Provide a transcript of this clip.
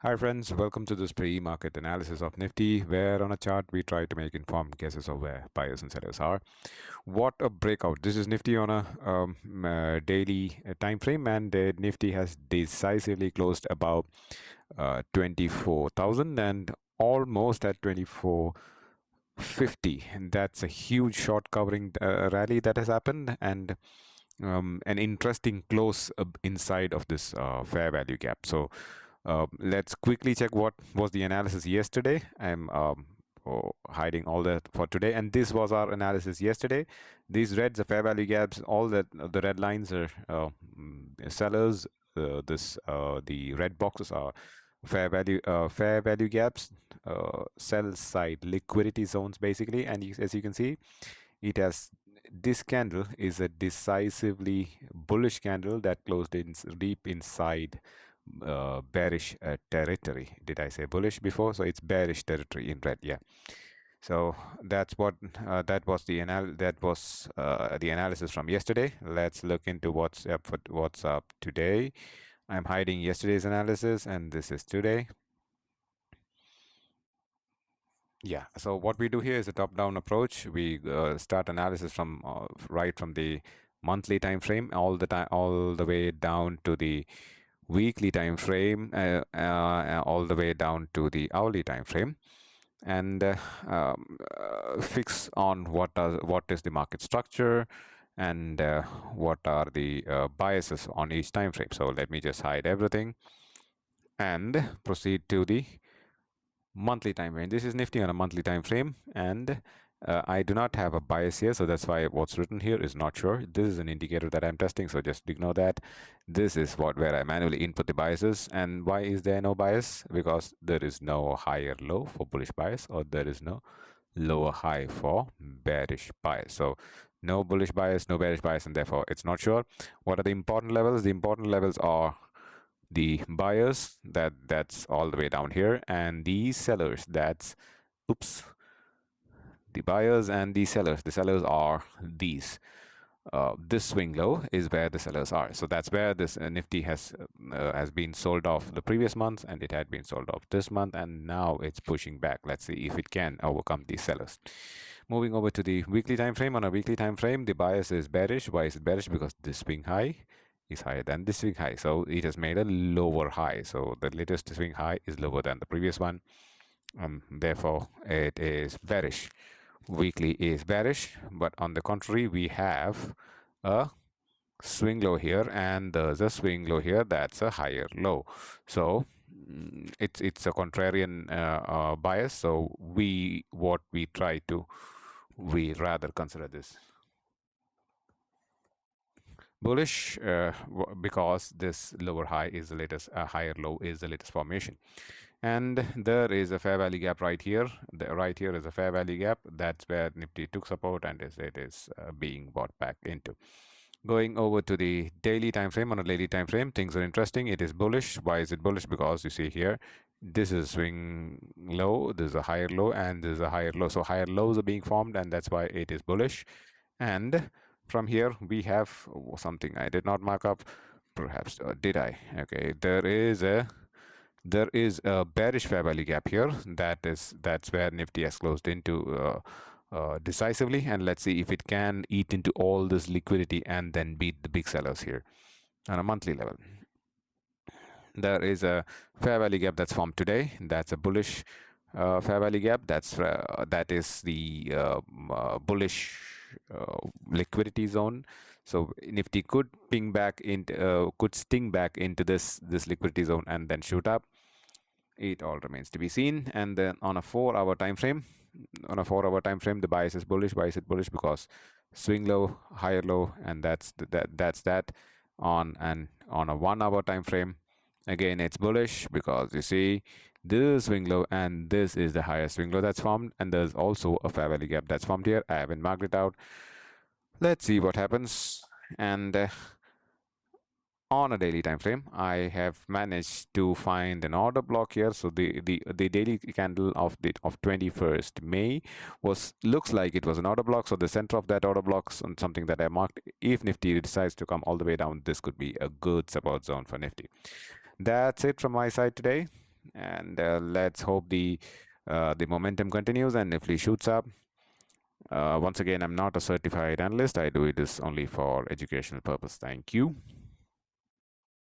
Hi friends, welcome to this pre-market analysis of Nifty, where on a chart we try to make informed guesses of where buyers and sellers are. What a breakout! This is Nifty on a daily time frame, and Nifty has decisively closed above 24,000 and almost at 2450. And that's a huge short covering rally that has happened, and an interesting close inside of this fair value gap. So let's quickly check what was the analysis yesterday. I'm hiding all that for today, and this was our analysis yesterday. These reds, the fair value gaps, all that the red lines are sellers. The red boxes are fair value gaps, sell side liquidity zones basically. And as you can see, it has this candle is a decisively bullish candle that closed in deep inside bearish territory. Did I say bullish before? So it's bearish territory in red. Yeah. So that's what the analysis from yesterday. Let's look into what's up today. I'm hiding yesterday's analysis, and this is today. Yeah, so what we do here is a top-down approach. We start analysis from right from the monthly time frame all the way down to the weekly time frame, all the way down to the hourly time frame, and fix on what is the market structure and what are the biases on each time frame. So let me just hide everything and proceed to the monthly time frame. This is Nifty on a monthly time frame, and I do not have a bias here, so that's why what's written here is not sure. This is an indicator that I'm testing, so just ignore that. This is where I manually input the biases. And why is there no bias? Because there is no higher low for bullish bias, or there is no lower high for bearish bias. So no bullish bias, no bearish bias, and therefore it's not sure. What are the important levels? The important levels are the buyers, that's all the way down here, and the sellers, that's the buyers and the sellers are these. This swing low is where the sellers are, so that's where this Nifty has been sold off the previous month, and it had been sold off this month, and now it's pushing back. Let's see if it can overcome these sellers. Moving over to the weekly time frame. On a weekly time frame, the bias is bearish. Why is it bearish? Because this swing high is higher than this swing high, so it has made a lower high. So the latest swing high is lower than the previous one, therefore it is bearish. Weekly is bearish, but on the contrary, we have a swing low here, and there's a swing low here that's a higher low. So it's a contrarian bias. So we rather consider this bullish, because this lower high is the latest, higher low is the latest formation, and there is a fair value gap right here. Right here is a fair value gap. That's where Nifty took support, and it is being bought back into. Going over to the daily time frame. On a daily time frame, things are interesting. It is bullish. Why is it bullish? Because you see here, this is a swing low, this is a higher low, and this is a higher low. So higher lows are being formed, and that's why it is bullish. And from here we have something I did not mark up. Perhaps did I? Okay, there is a bearish fair value gap here. That's where Nifty has closed into decisively, and let's see if it can eat into all this liquidity and then beat the big sellers here on a monthly level. There is a fair value gap that's formed today. That's a bullish fair value gap. That is the bullish liquidity zone. So Nifty could sting back into this liquidity zone and then shoot up. It all remains to be seen. And then on a 4-hour time frame, the bias is bullish. Why is it bullish? Because swing low, higher low, and that's that. On a 1-hour time frame, again it's bullish, because you see this swing low, and this is the highest swing low that's formed, and there's also a fair value gap that's formed here. I haven't marked it out. Let's see what happens. And on a daily time frame, I have managed to find an order block here. So the daily candle of 21st May looks like it was an order block. So the center of that order block is something that I marked. If Nifty decides to come all the way down, this could be a good support zone for Nifty. That's it from my side today, and let's hope the momentum continues and Nifty shoots up. Once again, I'm not a certified analyst. I do this only for educational purpose. Thank you.